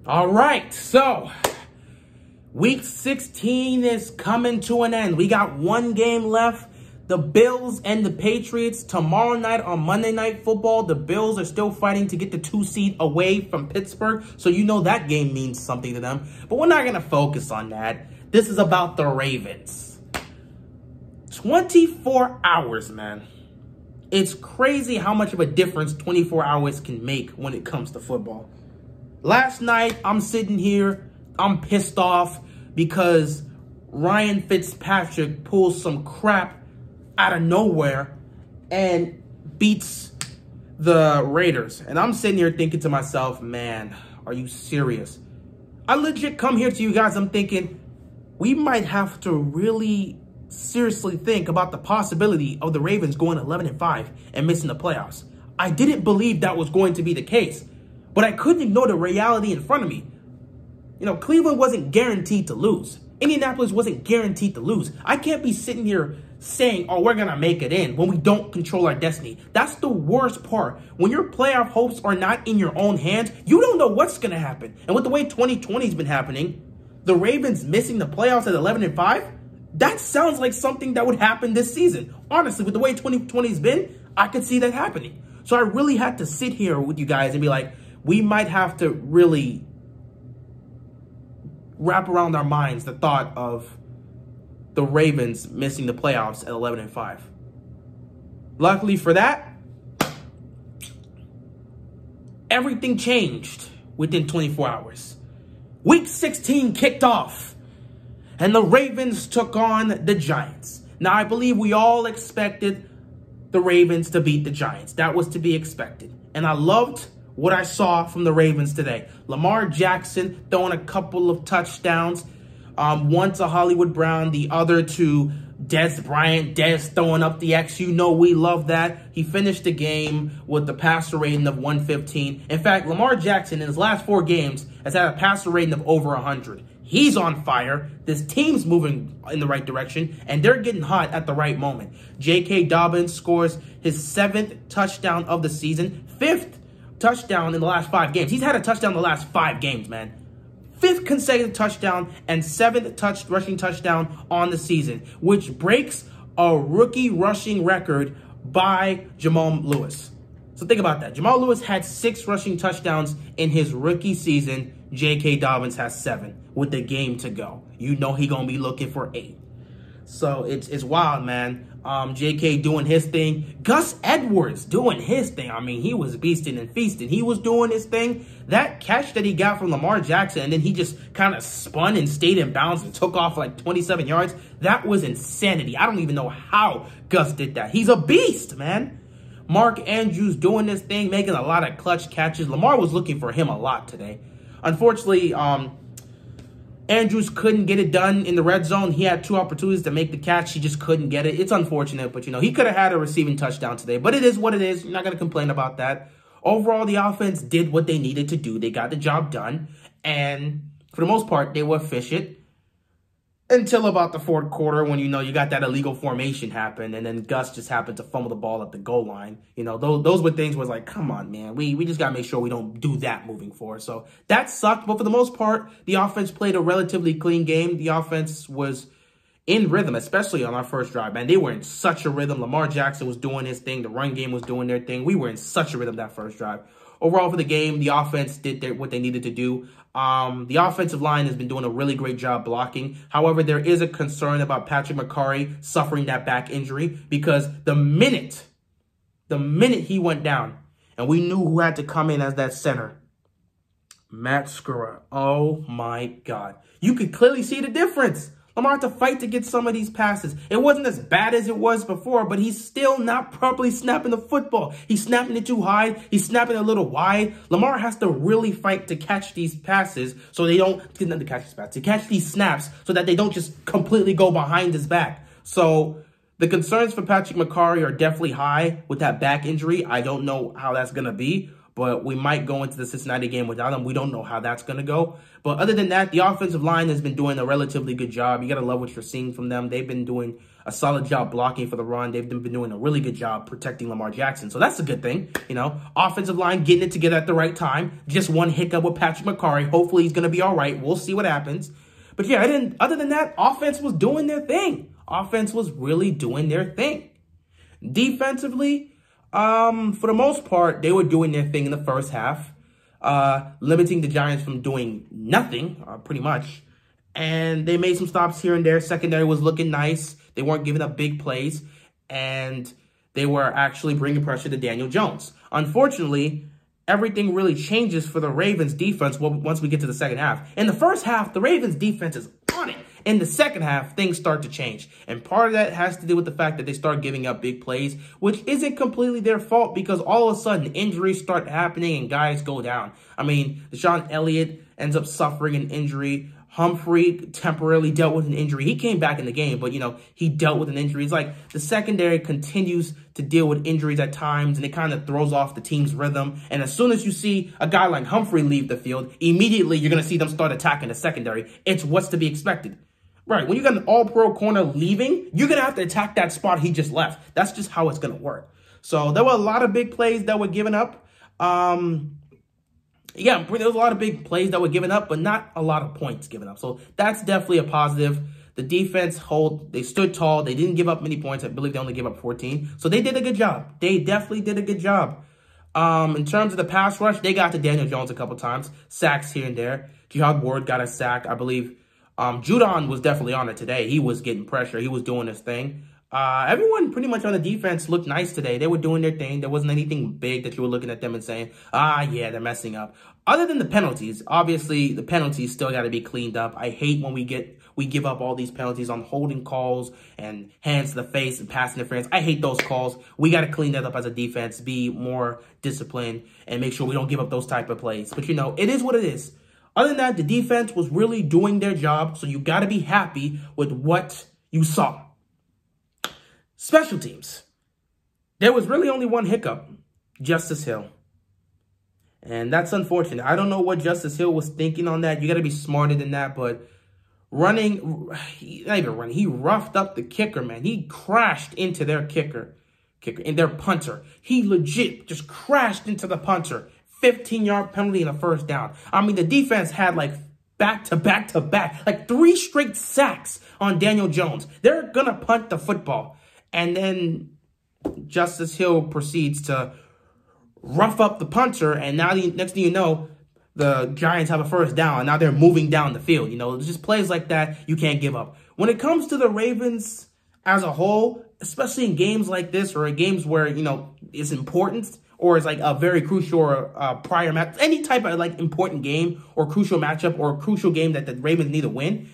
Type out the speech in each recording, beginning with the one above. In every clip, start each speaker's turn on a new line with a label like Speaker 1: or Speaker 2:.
Speaker 1: All right, so week 16 is coming to an end. We got one game left. The Bills and the Patriots tomorrow night on Monday Night Football. The Bills are still fighting to get the 2 seed away from Pittsburgh, so you know that game means something to them. But we're not going to focus on that. This is about the Ravens. 24 hours, man. It's crazy how much of a difference 24 hours can make when it comes to football. Last night, I'm sitting here, I'm pissed off because Ryan Fitzpatrick pulls some crap out of nowhere and beats the Raiders. And I'm sitting here thinking to myself, man, are you serious? I legit come here to you guys, I'm thinking, we might have to really seriously think about the possibility of the Ravens going 11-5 and missing the playoffs. I didn't believe that was going to be the case, but I couldn't ignore the reality in front of me. You know, Cleveland wasn't guaranteed to lose. Indianapolis wasn't guaranteed to lose. I can't be sitting here saying, oh, we're going to make it in when we don't control our destiny. That's the worst part. When your playoff hopes are not in your own hands, you don't know what's going to happen. And with the way 2020 has been happening, the Ravens missing the playoffs at 11-5, that sounds like something that would happen this season. Honestly, with the way 2020 has been, I could see that happening. So I really had to sit here with you guys and be like, we might have to really wrap around our minds the thought of the Ravens missing the playoffs at 11-5. Luckily for that, everything changed within 24 hours. Week 16 kicked off, and the Ravens took on the Giants. Now, I believe we all expected the Ravens to beat the Giants. That was to be expected. And I loved what I saw from the Ravens today. Lamar Jackson throwing a couple of touchdowns. One to Hollywood Brown, the other to Dez Bryant. Dez throwing up the X. You know we love that. He finished the game with the passer rating of 115. In fact, Lamar Jackson in his last 4 games has had a passer rating of over 100. He's on fire. This team's moving in the right direction, and they're getting hot at the right moment. J.K. Dobbins scores his 7th touchdown of the season, 5th touchdown in the last 5 games. He's had a touchdown in the last 5 games, man. 5th consecutive touchdown and 7th rushing touchdown on the season, which breaks a rookie rushing record by Jamal Lewis. So think about that. Jamal Lewis had 6 rushing touchdowns in his rookie season. J.K. Dobbins has 7 with the game to go. You know he gonna be looking for 8. So it's wild, man. J.K. doing his thing. Gus Edwards doing his thing. I mean, he was beasting and feasting. He was doing his thing. That catch that he got from Lamar Jackson, and then he just kind of spun and stayed in bounds and took off like 27 yards. That was insanity. I don't even know how Gus did that. He's a beast, man. Mark Andrews doing this thing, making a lot of clutch catches. Lamar was looking for him a lot today. Unfortunately, Andrews couldn't get it done in the red zone. He had 2 opportunities to make the catch. He just couldn't get it. It's unfortunate, but, you know, he could have had a receiving touchdown today. But it is what it is. You're not going to complain about that. Overall, the offense did what they needed to do. They got the job done. And for the most part, they were efficient until about the 4th quarter when, you know, you got that illegal formation happen. And then Gus just happened to fumble the ball at the goal line. You know, those were things where it's like, come on, man. We just got to make sure we don't do that moving forward. So that sucked. But for the most part, the offense played a relatively clean game. The offense was in rhythm, especially on our first drive, man. They were in such a rhythm. Lamar Jackson was doing his thing. The run game was doing their thing. We were in such a rhythm that first drive. Overall, for the game, the offense did what they needed to do. The offensive line has been doing a really great job blocking. However, there is a concern about Patrick McCarry suffering that back injury because the minute he went down and we knew who had to come in as that center, Matt Skura. Oh, my God. You could clearly see the difference. Lamar had to fight to get some of these passes. It wasn't as bad as it was before, but he's still not properly snapping the football. He's snapping it too high. He's snapping it a little wide. Lamar has to really fight to catch these passes so they don't, to catch these snaps so that they don't just completely go behind his back. So the concerns for Patrick McCarry are definitely high with that back injury. I don't know how that's going to be, but we might go into the Cincinnati game without him. We don't know how that's going to go. But other than that, the offensive line has been doing a relatively good job. You got to love what you're seeing from them. They've been doing a solid job blocking for the run. They've been doing a really good job protecting Lamar Jackson. So that's a good thing. Offensive line getting it together at the right time. Just one hiccup with Patrick McCarry. Hopefully he's going to be all right. We'll see what happens. But yeah, other than that, offense was doing their thing. Offense was really doing their thing. Defensively, for the most part, they were doing their thing in the first half, limiting the Giants from doing nothing, pretty much. And they made some stops here and there. Secondary was looking nice. They weren't giving up big plays. And they were actually bringing pressure to Daniel Jones. Unfortunately, everything really changes for the Ravens defense once we get to the second half. In the first half, the Ravens defense is on it. In the second half, things start to change. And part of that has to do with the fact that they start giving up big plays, which isn't completely their fault because all of a sudden injuries start happening and guys go down. I mean, Deshaun Elliott ends up suffering an injury. Humphrey temporarily dealt with an injury. He came back in the game, but, he dealt with an injury. It's like the secondary continues to deal with injuries at times, and it kind of throws off the team's rhythm. And as soon as you see a guy like Humphrey leave the field, immediately you're going to see them start attacking the secondary. It's what's to be expected. Right, when you got an all-pro corner leaving, you're going to have to attack that spot he just left. That's just how it's going to work. So there were a lot of big plays that were given up. Yeah, there was a lot of big plays that were given up, but not a lot of points given up. So that's definitely a positive. The defense they stood tall. They didn't give up many points. I believe they only gave up 14. So they did a good job. They definitely did a good job. In terms of the pass rush, they got to Daniel Jones a couple times. Sacks here and there. Jihad Ward got a sack, I believe. Judon was definitely on it today. He was getting pressure. He was doing his thing. Everyone pretty much on the defense looked nice today. They were doing their thing. There wasn't anything big that you were looking at them and saying, yeah, they're messing up. Other than the penalties, obviously the penalties still got to be cleaned up. I hate when we give up all these penalties on holding calls and hands to the face and pass interference. I hate those calls. We got to clean that up as a defense, be more disciplined, and make sure we don't give up those type of plays. But, it is what it is. Other than that, the defense was really doing their job, so you got to be happy with what you saw. Special teams. There was really only one hiccup, Justice Hill. And that's unfortunate. I don't know what Justice Hill was thinking on that. You got to be smarter than that, but not even running. He roughed up the kicker, man. He crashed into their kicker, and their punter. He legit just crashed into the punter. 15-yard penalty and a first down. I mean, the defense had back-to-back, like 3 straight sacks on Daniel Jones. They're going to punt the football. And then Justice Hill proceeds to rough up the punter. And now, next thing you know, the Giants have a first down. And now they're moving down the field. It's just plays like that you can't give up. When it comes to the Ravens as a whole, especially in games like this or in games where, it's important, or it's like a very crucial or prior match, any type of important game or crucial matchup or a crucial game that the Ravens need to win,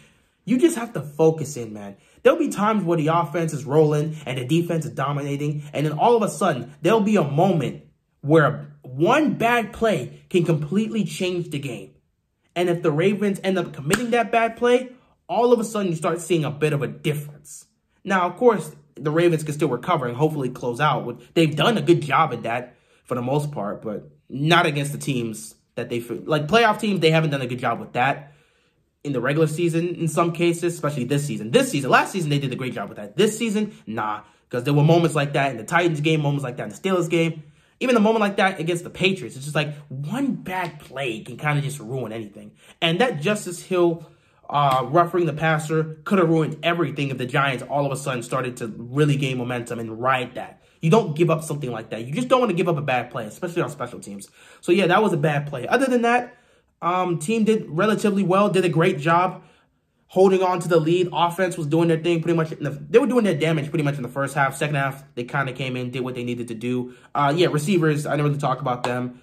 Speaker 1: you just have to focus in, man. There'll be times where the offense is rolling and the defense is dominating, and then all of a sudden, there'll be a moment where one bad play can completely change the game. And if the Ravens end up committing that bad play, all of a sudden you start seeing a bit of a difference. Now, of course, the Ravens can still recover and hopefully close out. They've done a good job at that for the most part, but not against the teams that playoff teams. They haven't done a good job with that in the regular season in some cases, especially this season. Last season, they did a great job with that. This season, nah, because there were moments like that in the Titans game, moments like that in the Steelers game, even a moment like that against the Patriots. It's just like one bad play can kind of just ruin anything. And that Justice Hill roughing the passer could have ruined everything if the Giants all of a sudden started to really gain momentum and ride that. You don't give up something like that. You just don't want to give up a bad play, especially on special teams. So, yeah, that was a bad play. Other than that, team did relatively well, did a great job holding on to the lead. Offense was doing their thing pretty much. They were doing their damage pretty much in the first half. Second half, they kind of came in, did what they needed to do. Yeah, receivers, I didn't really talk about them.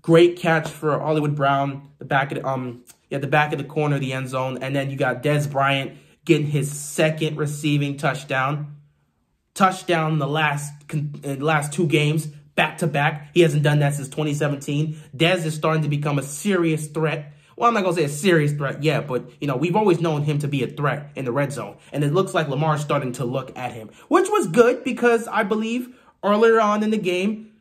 Speaker 1: Great catch for Hollywood Brown, the back of the corner of the end zone. And then you got Dez Bryant getting his second receiving touchdown. Touchdown in the last 2 games, back-to-back. He hasn't done that since 2017. Dez is starting to become a serious threat. Well, I'm not going to say a serious threat yet, but, we've always known him to be a threat in the red zone. And it looks like Lamar's starting to look at him, which was good because I believe earlier on in the game,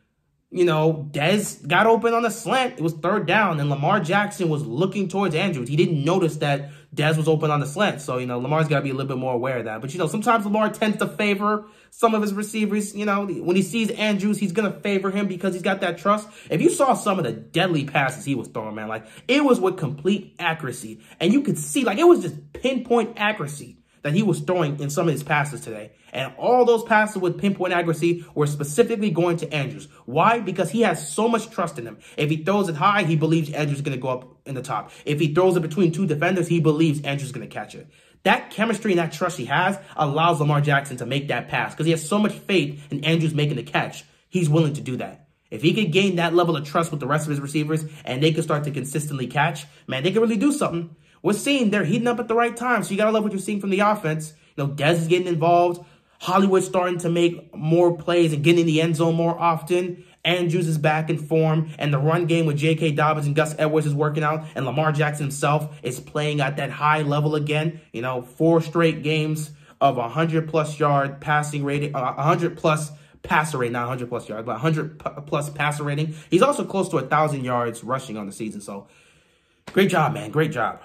Speaker 1: You know, Dez got open on a slant. It was 3rd down, and Lamar Jackson was looking towards Andrews. He didn't notice that Dez was open on the slant. So, you know, Lamar's got to be a little bit more aware of that. But, you know, sometimes Lamar tends to favor some of his receivers. You know, when he sees Andrews, he's going to favor him because he's got that trust. If you saw some of the deadly passes he was throwing, man, like, it was with complete accuracy. And you could see, like, it was just pinpoint accuracy that he was throwing in some of his passes today. And all those passes with pinpoint accuracy were specifically going to Andrews. Why? Because he has so much trust in him. If he throws it high, he believes Andrews is going to go up in the top. If he throws it between 2 defenders, he believes Andrews is going to catch it. That chemistry and that trust he has allows Lamar Jackson to make that pass because he has so much faith in Andrews making the catch. He's willing to do that. If he could gain that level of trust with the rest of his receivers and they could start to consistently catch, man, they could really do something. We're seeing they're heating up at the right time. So you got to love what you're seeing from the offense. You know, Dez is getting involved. Hollywood's starting to make more plays and getting in the end zone more often. Andrews is back in form. And the run game with J.K. Dobbins and Gus Edwards is working out. And Lamar Jackson himself is playing at that high level again. You know, 4 straight games of 100-plus yard passing rating, 100-plus passer rate, not 100-plus yards, but 100-plus passer rating. He's also close to 1,000 yards rushing on the season. So, great job, man. Great job.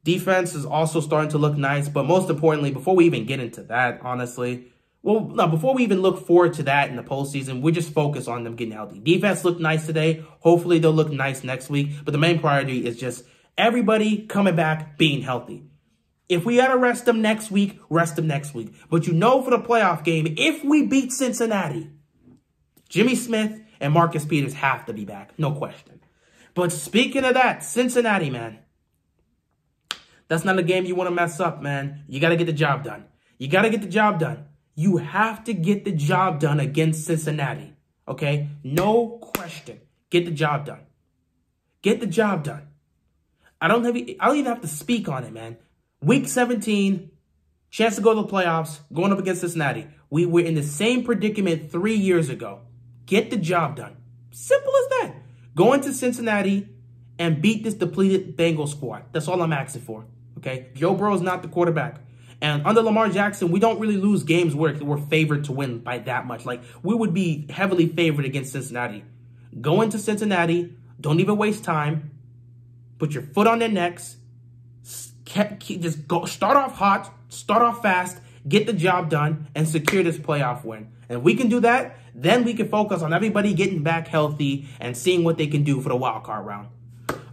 Speaker 1: Defense is also starting to look nice, but most importantly, before we even get into that, honestly, well, no, before we even look forward to that in the postseason, we just focus on them getting healthy. Defense looked nice today. Hopefully, they'll look nice next week, but the main priority is just everybody coming back, being healthy. If we got to rest them next week, rest them next week. But you know for the playoff game, if we beat Cincinnati, Jimmy Smith and Marcus Peters have to be back, no question. But speaking of that, Cincinnati, man, that's not a game you want to mess up, man. You got to get the job done. You got to get the job done. You have to get the job done against Cincinnati, okay? No question. Get the job done. Get the job done. I don't even have to speak on it, man. Week 17, chance to go to the playoffs, going up against Cincinnati. We were in the same predicament 3 years ago. Get the job done. Simple as that. Go into Cincinnati and beat this depleted Bengals squad. That's all I'm asking for. Okay, Joe Burrow is not the quarterback. And under Lamar Jackson, we don't really lose games where we're favored to win by that much. Like, we would be heavily favored against Cincinnati. Go into Cincinnati. Don't even waste time. Put your foot on their necks. Just go. Start off hot. Start off fast. Get the job done and secure this playoff win. And if we can do that, then we can focus on everybody getting back healthy and seeing what they can do for the wild card round.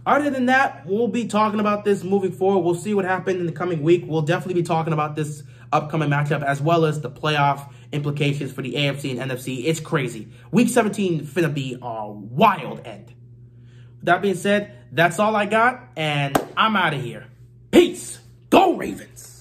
Speaker 1: Other than that, we'll be talking about this moving forward. We'll see what happened in the coming week. We'll definitely be talking about this upcoming matchup as well as the playoff implications for the AFC and NFC. It's crazy. Week 17 finna be a wild end. With that being said, that's all I got, and I'm out of here. Peace. Go Ravens.